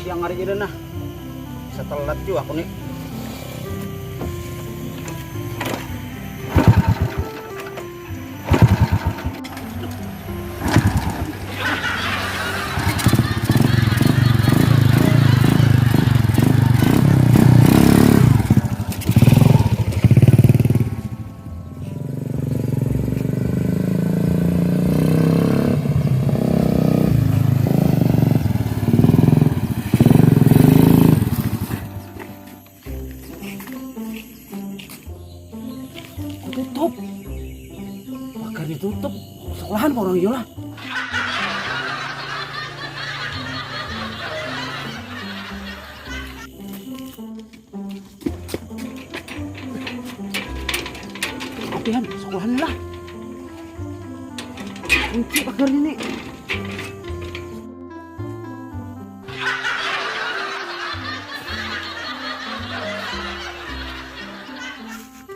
siang hari jadi nah. Bisa telat juga aku nih. Tutup. Pagar ditutup. Sekolahan kok orang Yola. Apihan, sekolahan lah. Kunci pagar ini.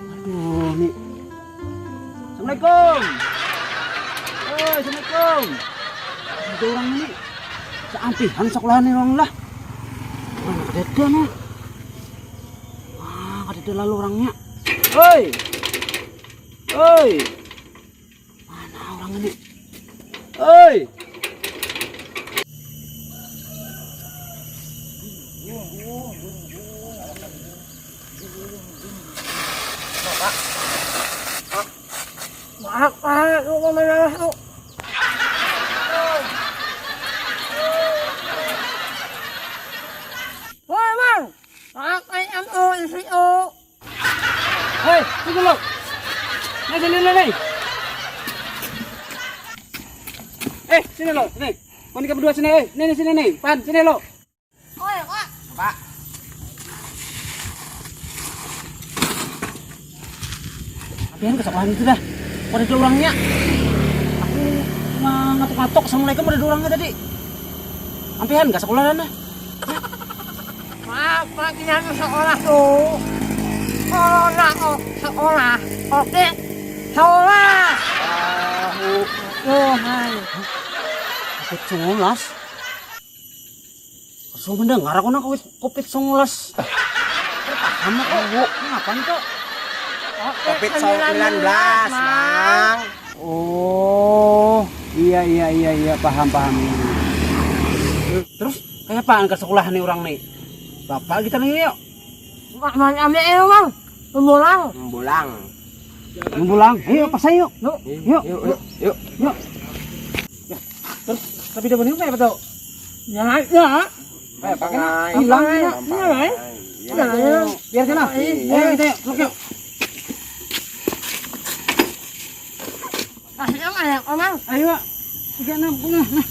Aduh, nih. Assalamualaikum. Assalamualaikum. Ada orang ini. Seampihan sekolahan ini orang lah. Mana kadeda nih. Wah, kadeda lalu orangnya. Hoi. Hoi. Mana orang ini? Hoi. Maaf, Pak. Lu mau mana? Woi, Bang. Maaf, MO, SEO. Hei, tunggu lo. Sini. Sini lo, sini. Kau nikah berdua sini, sini nih. Pan, sini lo. Oi, Pak. Pak. Apian ke sekolahan itu dah. Ada dua orangnya. Aku cuma ngatok-ngatok. Assalamualaikum ada dua orangnya tadi. Ampihan nggak sekolahan dah. Maaf, Pak. Kita sekolah tuh. Sekolah. Oke. Sekolah. Oh, hai. Covid 19. So mendengar aku nak Covid 19. Paham aku. Ngapain kok? Covid 19, Bang. Oh, iya, paham. Terus kayak apaan ke sekolah nih orang nih? Bapak kita nih yuk. Pak, mana ambil ini, Bang? Membulang. Ayo, pasang yuk. Yuk. Yuk. Ya, terus tapi dia bener kayak betul. Ya. Pakai Hilang ya. Ya. Biar sana. Ayo kita yuk, yuk. Kasih mana, Bang? Ayo, Pak. 36 bunga. Nah.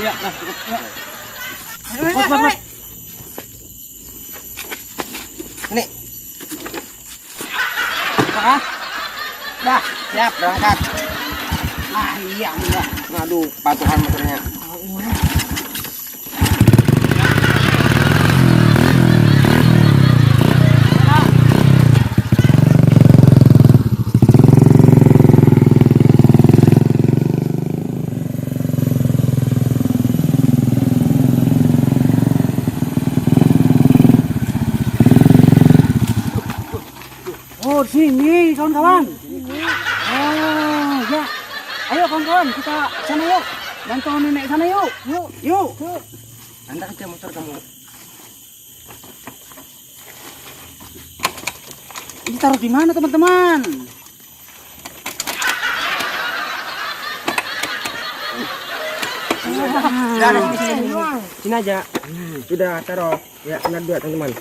Ya, nah, cukup. Ya. Mas. Ini. Dah, Siap, berangkat. Ah, iya. Aduh, patuhan motornya. Oh, sini kawan-kawan. Oh, ya. Ayo kawan-kawan, kita sana yuk. Bantu nenek sana yuk. Yuk. Anda aja motor kamu. Ini taruh di mana, teman-teman? Sini aja. Sudah taruh. Ya, anda dua teman-teman.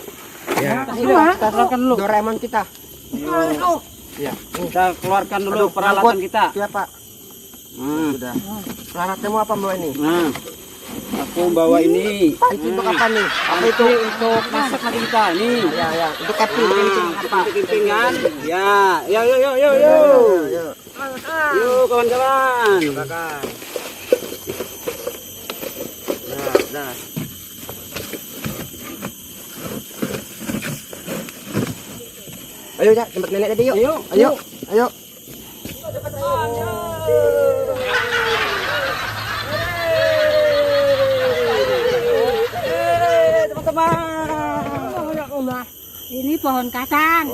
Ya. Kita keluarkan dulu. Doraemon kita. Ya, kita keluarkan dulu peralatan kita. Siap, Pak. Sudah. Peralatanmu apa bawa ini? Nah, aku bawa ini. Itu untuk apa nih? Apa itu? Untuk masak nanti kita. Nih. Ya. Untuk camping. Camping-campingan. Ya, yuk. Yuk. Yuk kawan-kawan. Bakar. Nah. Ayo, Jak, tempat nenek tadi yuk. Ayo. Ini pohon kacang.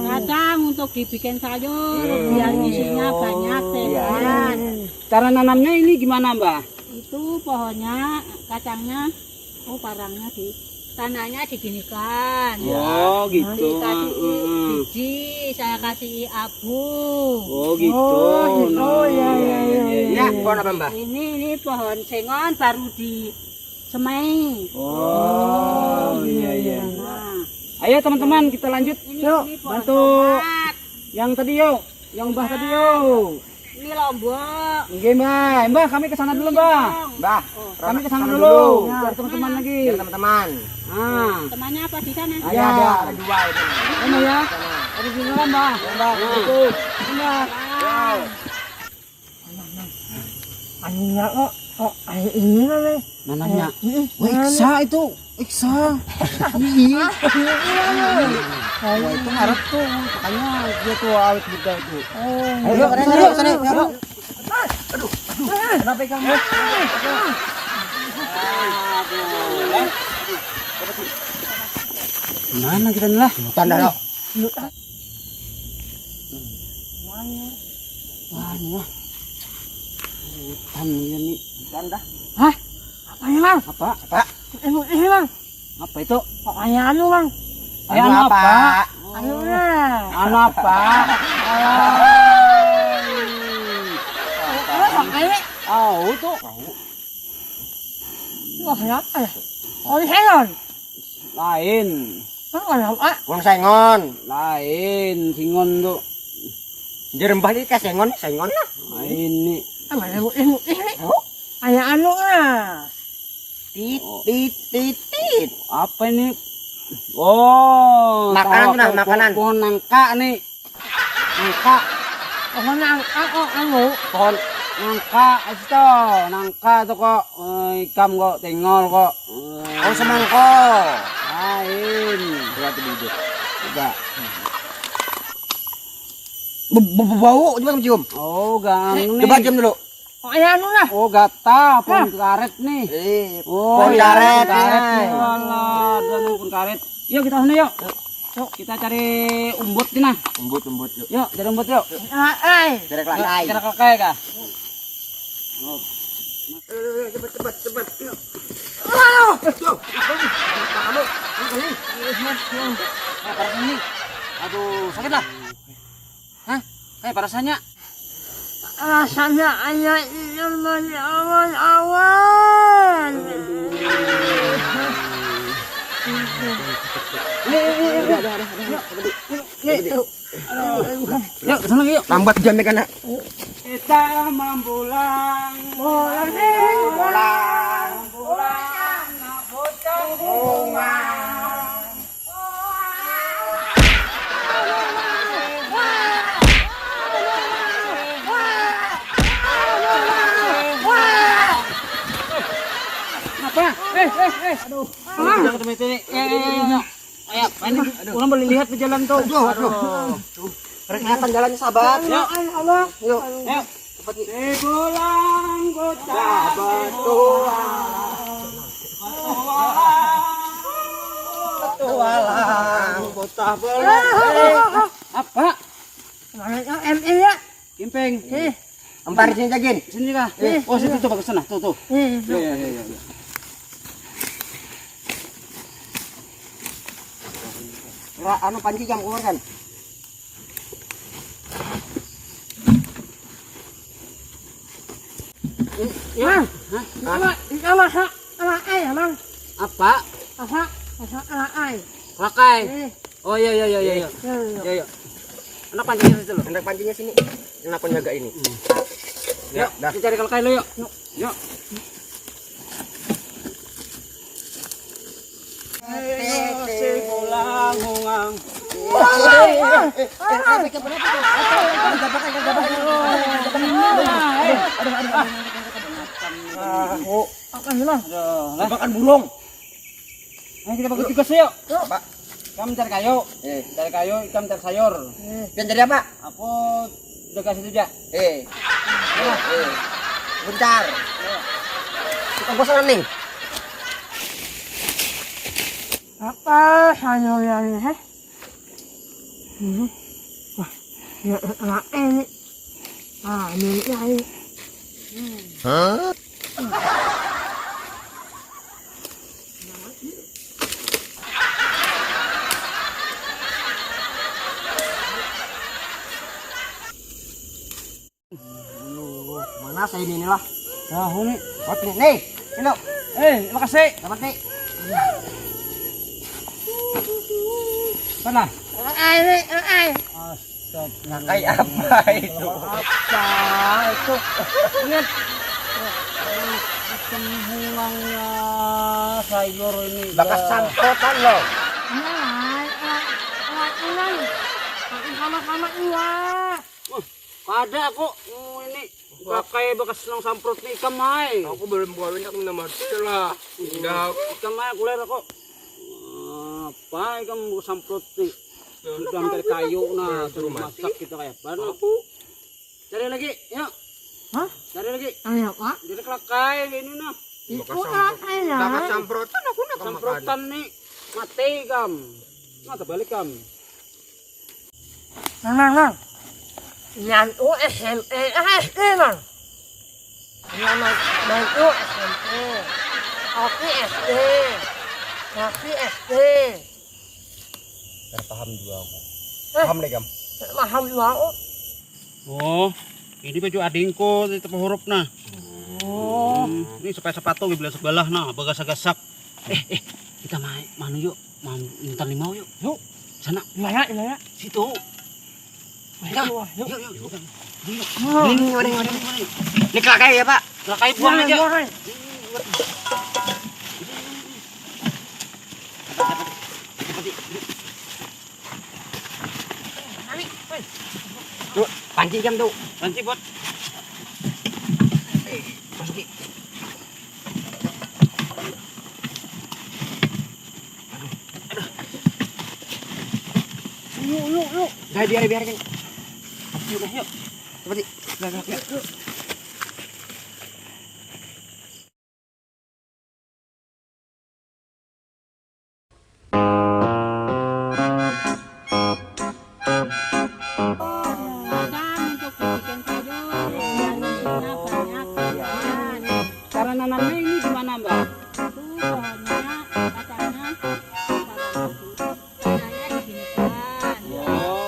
Kacang untuk dibikin sayur, biar isinya banyak sehat. Cara nanamnya ini gimana, Mbak? Itu pohonnya, kacangnya, parangnya di tanahnya diginikan. Oh, gitu. Dikasih biji, saya kasih abu. Oh, gitu. Ya, pohon apa Mbak? Ini pohon sengon baru di semai. Oh, iya. Nah, Ayo teman-teman, kita lanjut. ini pohon bantu. tomat. Yang tadi yuk, yang Mbah tadi yuk. Ini lombok. Oke, Mbah, kami ke sana dulu, Mbah. Mbah, Kami ke sana dulu. Biar teman-teman lagi. biar teman-teman. Ah. Temannya apa di sana? Ya. Ada dua itu. Ini ya. Ada di sana, Mbah. Mbah, itu. Mbah. Anaknya kok ini nih? Nanamnya. Wah, Iksa itu. Iksa. Iya. Wah, itu harap tuh. Makanya dia tuh awet muda itu. Ayo, sana. Kenapa kamu? Mana kita nih lah? Tanda lo. Wah, ini lah. Hutan ini. Tanda. Hah? Apanya bang? Apa? Ini bang? Apa itu? Apanya anu bang? Anu apa? Anunya. Anu apa? Makanya. Oh, itu. Wah, apa ya? Oh, sengon. Lain. Apa? Wong sengon. Lain. Singon tuh. Jerembah ini ke sengon lah. Lain nih. Ini. Ayah anunya. Tit. Apa ini? Oh, Makanan tahu nah, aku. makanan. Pohon nangka nih. Nangka. Pohon anu. Pohon Nangka itu. Nangka tuh kok. Ikam kok. Tengol kok. oh semangko. Lain. Berarti bibit. Tidak. Bau juga cium. Oh, gang nih. Coba cium dulu. Ayah anunya. Oh, gata. Pohon karet nih. Oh, Pohon iya, karet. karet. Nay. Walah, ada pohon karet. Yuk kita sana yuk. Yuk kita cari umbut nih nah. Umbut yuk. Yuk cari umbut yuk. Derek lantai. Kira kakek kah? Oh. Cepat. Yuk. Paras ini. Aduh, sakit lah. Hah? Parasannya. Rasanya ayah ini awan. Yuk, kesana yuk. Lambat jamnya kan. Kita membulang. Bolang. Bocah bunga. Apa? Aduh. Jangan ketemu itu. Ayo, ini orang boleh lihat di jalan tuh. Aduh. Kelihatan jalannya sahabat. Yuk. Yuk. Ayo. Pulang bocah Petualang. bocah bolang. Apa? ME ya. Kimpeng. Empar sini jagin. Sini kah? Oh, situ tuh bagus sana. Tuh. Ya. Anu panci jam keluar kan. Ya. Anak ayah bang. Apa? Anak ayah. Pakai. Oh iya. Ya. Anak pancingnya situ loh. Anak pancinya sini. Enak penjaga ini. Yuk, kita cari kalkai lo yuk. Yuk. Makan burung. Ayo kita bagi tugas yuk. Pak, Kamu cari kayu. Cari kayu, ikan cari sayur. pian jadi apa? Aku jaga situ aja. Bentar. Kita bosan nih. Apa sayurannya? Wah, ya enak ini. Ah, ini ini. Mana saya ini lah? Tahu nih. Oke, nih. Ini. Makasih. Dapat nih. Mana? Ini. Nakai apa itu? Apa itu? Lihat. Kembungangnya sayur ini. Bakas samprotan loh. Sama-sama iwak. Ada kok. Ini pakai bekas nang samprot nih ikan mai. Aku belum gawin aku nama lah. Udah. Ikan mai kuler kok. Apa ikan samprot nih? Sudah mencari kayu nah, terus masak kita kayak apa? Cari lagi, yuk. Hah? Cari lagi. Ayo, Pak. Jadi kelakai ini nah. Bakas samprotan aku nak makan. Samprotan nih mati kam. Nah, terbalik kam. Nang. Yan SMP SD Mang. Yan Mang SMP. Oke SD. Oke SD. Paham juga aku. Paham deh, Kam. Paham juga aku. Oh, ini baju adingku di tepi huruf nah. Oh. Ini supaya sepatu bila sebelah nah, bagasak-gasak. Kita mana yuk? Mau minta limau yuk. Yuk. Sana. Ilaya. Situ. Yuk. Yuk. Ini kelakai ya, Pak? Kelakai buang aja. Tuh, panci jam tuh. Panci buat. Masuki. Yuk. Biarin. Yuk. Seperti. Yuk. Cara nanamnya ini di mana, Mbak? Oh,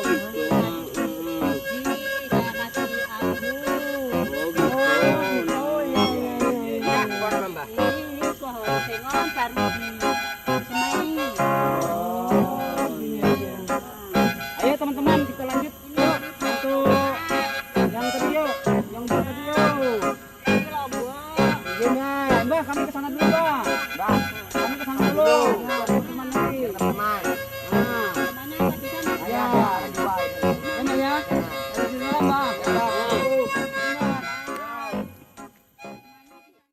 gitu. Ya, buat Mbak. Ayo teman-teman kita lanjut yuk untuk yang tadi yuk, yang tadi yuk. Iya, Mbak, kami ke sana dulu, Mbak. Kami ke sana dulu.